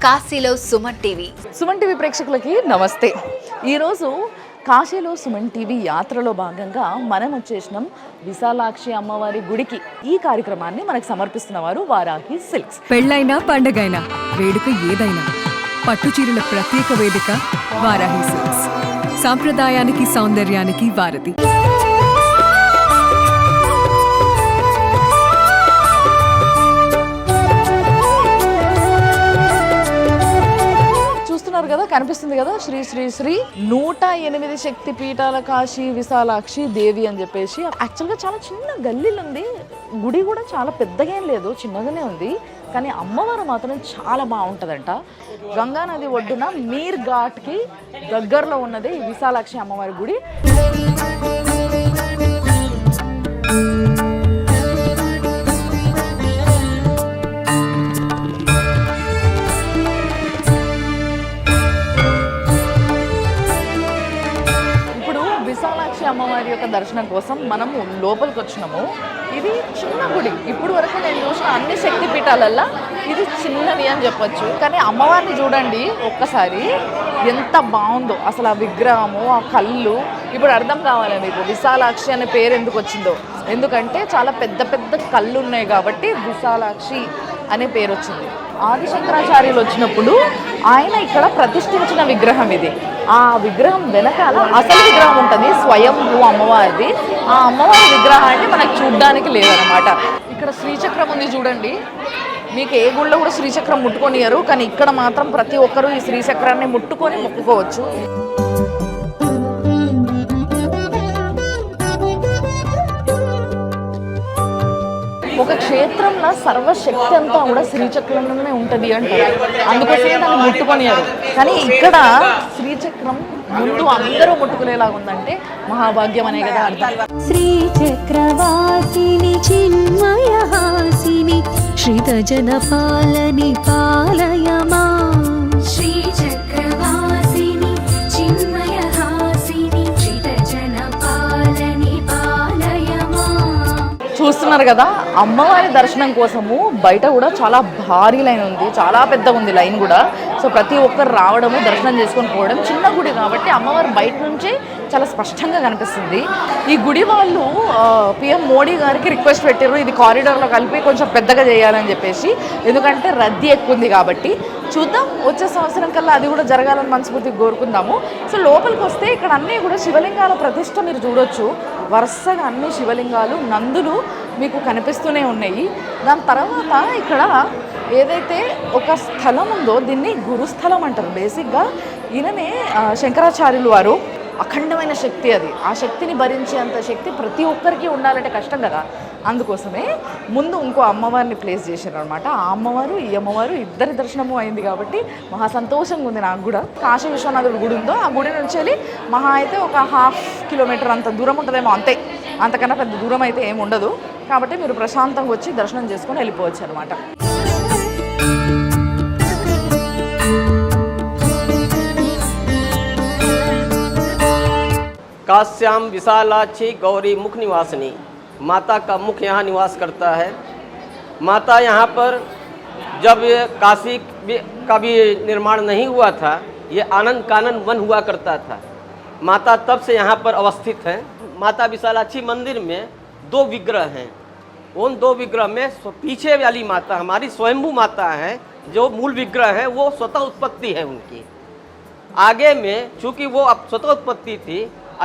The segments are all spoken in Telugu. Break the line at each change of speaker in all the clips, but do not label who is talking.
కాశీలో సుమన్ టీవీ.
సుమన్ టీవీ ప్రేక్షకులకి నమస్తే. ఈరోజు కాశీలో సుమన్ టీవీ యాత్రలో భాగంగా మనం వచ్చేసినాం విశాలాక్షి అమ్మవారి గుడికి. ఈ కార్యక్రమాన్ని మనకు సమర్పిస్తున్న వారు వారాహి సిల్క్స్.
పెళ్ళైనా పండగైనా వేడుక ఏదైనా పట్టు చీరల ప్రత్యేక వేదిక వారాహి సిల్క్స్. సాంప్రదాయానికి సౌందర్యానికి వారధి.
కదా, కనిపిస్తుంది కదా, శ్రీ శ్రీ శ్రీ 108 శక్తి పీఠాల కాశీ విశాలాక్షి దేవి అని చెప్పేసి. యాక్చువల్గా చాలా చిన్న గల్లీలు ఉంది, గుడి కూడా చాలా పెద్దగా ఏం లేదు, చిన్నగానే ఉంది. కానీ అమ్మవారు మాత్రం చాలా బాగుంటుందంట. గంగా నది ఒడ్డున మీర్ ఘాట్కి దగ్గరలో ఉన్నది ఈ విశాలాక్షి అమ్మవారి గుడి. అమ్మవారి యొక్క దర్శనం కోసం మనము లోపలికి వచ్చినాము. ఇది చిన్న గుడి, ఇప్పుడు వరకు నేను చూసిన అన్ని శక్తి పీఠాలల్లో ఇది చిన్నది అని చెప్పొచ్చు. కానీ అమ్మవారిని చూడండి ఒక్కసారి, ఎంత బాగుందో అసలు. ఆ విగ్రహము, ఆ కళ్ళు ఇప్పుడు అర్థం కావాలి మీకు విశాలాక్షి అనే పేరు ఎందుకు వచ్చిందో. ఎందుకంటే చాలా పెద్ద పెద్ద కళ్ళు ఉన్నాయి కాబట్టి విశాలాక్షి అనే పేరు వచ్చింది. ఆదిశంకరాచార్యులు వచ్చినప్పుడు ఆయన ఇక్కడ ప్రతిష్ఠించిన విగ్రహం ఇది. ఆ విగ్రహం వెనకాల అసలు విగ్రహం ఉంటుంది, స్వయంభూ అమ్మవారిది. ఆ అమ్మవారి విగ్రహాన్ని మనకు చూడ్డానికి లేదనమాట. ఇక్కడ శ్రీచక్రం ఉంది చూడండి. మీకు ఏ గుళ్ళో కూడా శ్రీచక్రం ముట్టుకొనియరు, కానీ ఇక్కడ మాత్రం ప్రతి ఒక్కరూ ఈ శ్రీచక్రాన్ని ముట్టుకొని మొక్కుకోవచ్చు. ఒక క్షేత్రంలో సర్వశక్తి అంతా కూడా శ్రీచక్రంలోనే ఉంటుంది అంటారు, అందుకోసమే దాన్ని ముట్టుకొనియారు. కానీ ఇక్కడ శ్రీచక్రం ముందు అందరూ ముట్టుకునేలాగా ఉందంటే మహాభాగ్యం అనే కదా అర్థం.
శ్రీచక్రవాసిని చిన్మయహాసిని శ్రీతజన పాలని పాలయమా. శ్రీచక్రవాసిని చిన్మయహాసిని శ్రీతజన పాలని పాలయమా.
చూస్తున్నారు కదా, అమ్మవారి దర్శనం కోసము బయట కూడా చాలా భారీ లైన్ ఉంది, చాలా పెద్దగా ఉంది లైన్ కూడా. సో ప్రతి ఒక్కరు రావడము, దర్శనం చేసుకొని పోవడం. చిన్న గుడి కాబట్టి అమ్మవారు బయట నుంచే చాలా స్పష్టంగా కనిపిస్తుంది. ఈ గుడి వాళ్ళు పిఎం మోడీ గారికి రిక్వెస్ట్ పెట్టారు, ఇది కారిడార్లో కలిపి కొంచెం పెద్దగా చేయాలని చెప్పేసి. ఎందుకంటే రద్దీ ఎక్కువ ఉంది కాబట్టి. చూద్దాం, వచ్చే సంవత్సరం కల్లా అది కూడా జరగాలని మనస్ఫూర్తిగా కోరుకుందాము. సో లోపలికి వస్తే ఇక్కడ అన్నీ కూడా శివలింగాల ప్రతిష్ట మీరు చూడొచ్చు. వరుసగా అన్ని శివలింగాలు, నందులు మీకు కనిపిస్తూనే ఉన్నాయి. దాని తర్వాత ఇక్కడ ఏదైతే ఒక స్థలం ఉందో దీన్ని గురుస్థలం అంటారు. బేసిక్గా ఈయననే శంకరాచార్యులు వారు. అఖండమైన శక్తి అది. ఆ శక్తిని భరించేంత శక్తి ప్రతి ఒక్కరికి ఉండాలంటే కష్టం కదా. అందుకోసమే ముందు ఇంకో అమ్మవారిని ప్లేస్ చేశారు అనమాట. ఆ అమ్మవారు ఈ అమ్మవారు ఇద్దరి దర్శనము అయింది కాబట్టి మహా సంతోషంగా ఉంది నాకు కూడా. కాశీ విశ్వనాథుడి గుడి ఉందో ఆ గుడి నుంచి వెళ్ళి మహా అయితే ఒక 1/2 కిలోమీటర్ అంత దూరం ఉంటుందేమో, అంతే. అంతకన్నా పెద్ద దూరం అయితే ఏమి ఉండదు. కాబట్టి మీరు ప్రశాంతంగా వచ్చి దర్శనం చేసుకొని వెళ్ళిపోవచ్చు అనమాట.
काश्याम विशालाक्षी गौरी मुख निवासिनी, माता का मुख यहाँ निवास करता है। माता यहाँ पर जब काशी का भी निर्माण नहीं हुआ था, ये आनंद कानन वन हुआ करता था। माता तब से यहाँ पर अवस्थित है। माता विशालाक्षी मंदिर में 2 विग्रह हैं। उन 2 विग्रह में पीछे वाली माता हमारी स्वयंभू माता है, जो मूल विग्रह है वो स्वतः उत्पत्ति है उनकी। आगे में चूँकि वो अब स्वतः उत्पत्ति थी,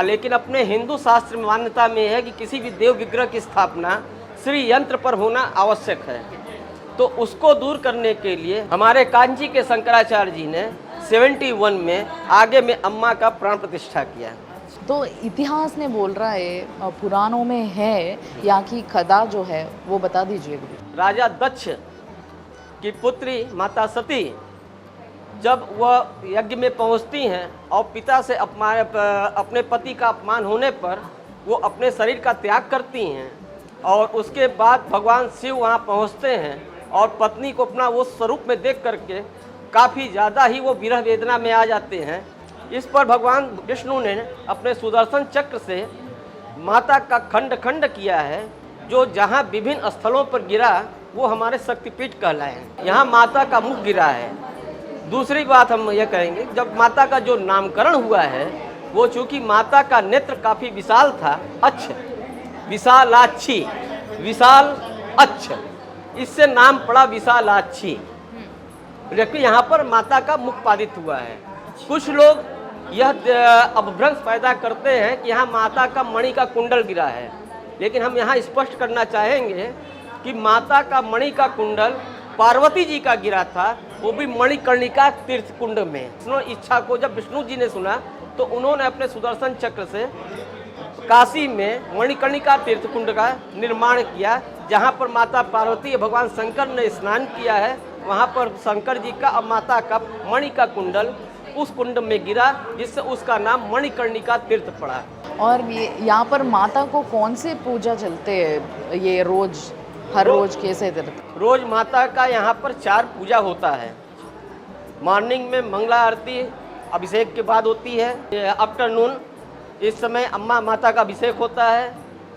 लेकिन अपने हिंदू शास्त्र में मान्यता में है कि किसी भी देव विग्रह की स्थापना श्री यंत्र पर होना आवश्यक है। तो उसको दूर करने के लिए हमारे कांची के शंकराचार्य जी ने 71 में आगे में अम्मा का प्राण प्रतिष्ठा किया।
तो इतिहास ने बोल रहा है, पुराणों में है, यहाँ की कथा जो है वो बता दीजिए।
राजा दक्ष की पुत्री माता सती जब वह यज्ञ में पहुंचती हैं और पिता से अपने पति का अपमान होने पर वो अपने शरीर का त्याग करती हैं, और उसके बाद भगवान शिव वहाँ पहुँचते हैं और पत्नी को अपना वो स्वरूप में देख करके काफ़ी ज़्यादा ही वो विरह वेदना में आ जाते हैं। इस पर भगवान विष्णु ने अपने सुदर्शन चक्र से माता का खंड खंड किया है, जो जहाँ विभिन्न स्थलों पर गिरा वो हमारे शक्तिपीठ कहलाए हैं। यहाँ माता का मुख गिरा है। दूसरी बात हम ये कहेंगे, जब माता का जो नामकरण हुआ है वो चूँकि माता का नेत्र काफ़ी विशाल था, अच्छ विशालाक्षी, विशाल अच्छ, इससे नाम पड़ा विशालाक्षी। लेकिन यहाँ पर माता का मुख पादित हुआ है। कुछ लोग यह अपभ्रंश पैदा करते हैं कि यहाँ माता का मणि का कुंडल गिरा है, लेकिन हम यहाँ स्पष्ट करना चाहेंगे कि माता का मणि का कुंडल पार्वती जी का गिरा था, वो भी मणिकर्णिका तीर्थ कुंड में। विष्णु इच्छा को जब विष्णु जी ने सुना तो उन्होंने अपने सुदर्शन चक्र से काशी में मणिकर्णिका तीर्थ कुंड का निर्माण किया, जहाँ पर माता पार्वती भगवान शंकर ने स्नान किया है। वहाँ पर शंकर जी का और माता का मणि का कुंडल उस कुंड में गिरा, जिससे उसका नाम मणिकर्णिका तीर्थ पड़ा।
और ये यहाँ पर माता को कौन से पूजा चलते हैं ये रोज, हर रोज कैसे इधर?
रोज माता का यहाँ पर 4 पूजा होता है। मॉर्निंग में मंगला आरती अभिषेक के बाद होती है। आफ्टरनून इस समय अम्मा माता का अभिषेक होता है।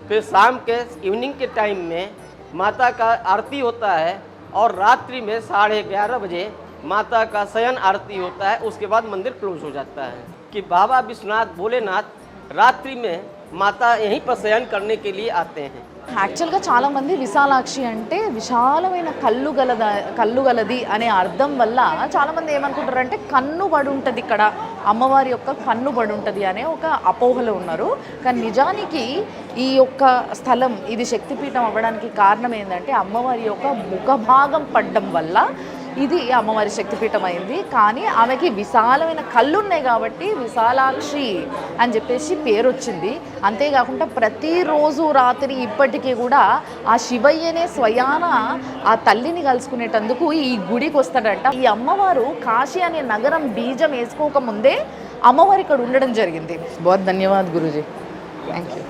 फिर शाम के इवनिंग के टाइम में माता का आरती होता है, और रात्रि में 11:30 बजे माता का शयन आरती होता है। उसके बाद मंदिर क्लोज हो जाता है कि बाबा विश्वनाथ भोलेनाथ रात्रि में माता यहीं पर शयन करने के लिए आते हैं।
యాక్చువల్గా చాలామంది విశాలాక్షి అంటే విశాలమైన కళ్ళు గలది అనే అర్థం వల్ల చాలామంది ఏమనుకుంటారంటే కన్ను పడి ఉంటుంది, ఇక్కడ అమ్మవారి యొక్క కన్ను పడి ఉంటుంది అనే ఒక అపోహలో ఉన్నారు. కానీ నిజానికి ఈ యొక్క స్థలం ఇది శక్తిపీఠం అవ్వడానికి కారణం ఏంటంటే అమ్మవారి యొక్క ముఖభాగం పడ్డం వల్ల ఇది అమ్మవారి శక్తిపీఠం అయింది. కానీ ఆమెకి విశాలమైన కళ్ళు ఉన్నాయి కాబట్టి విశాలాక్షి అని చెప్పేసి పేరు వచ్చింది. అంతేకాకుండా ప్రతిరోజు రాత్రి ఇప్పటికీ కూడా ఆ శివయ్యనే స్వయాన ఆ తల్లిని కలుసుకునేటందుకు ఈ గుడికి వస్తాడంట. ఈ అమ్మవారు కాశీ అనే నగరం బీజం వేసుకోకముందే అమ్మవారు ఇక్కడ ఉండడం జరిగింది. బహుత్ ధన్యవాద్ గురూజీ, థ్యాంక్ యూ.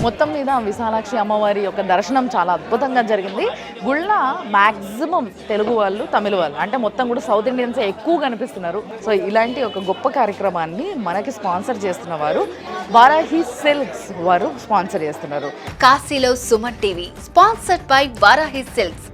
మొత్తం మీద విశాలాక్షి అమ్మవారి యొక్క దర్శనం చాలా అద్భుతంగా జరిగింది. గుళ్ళ మ్యాక్సిమం తెలుగు వాళ్ళు, తమిళ వాళ్ళు, అంటే మొత్తం కూడా సౌత్ ఇండియన్స్ ఎక్కువ కనిపిస్తున్నారు. సో ఇలాంటి ఒక గొప్ప కార్యక్రమాన్ని మనకి స్పాన్సర్ చేస్తున్న వారు వారాహి సిల్క్స్ వారు స్పాన్సర్ చేస్తున్నారు.
కాశీలో Suman TV sponsored by Varahi silks.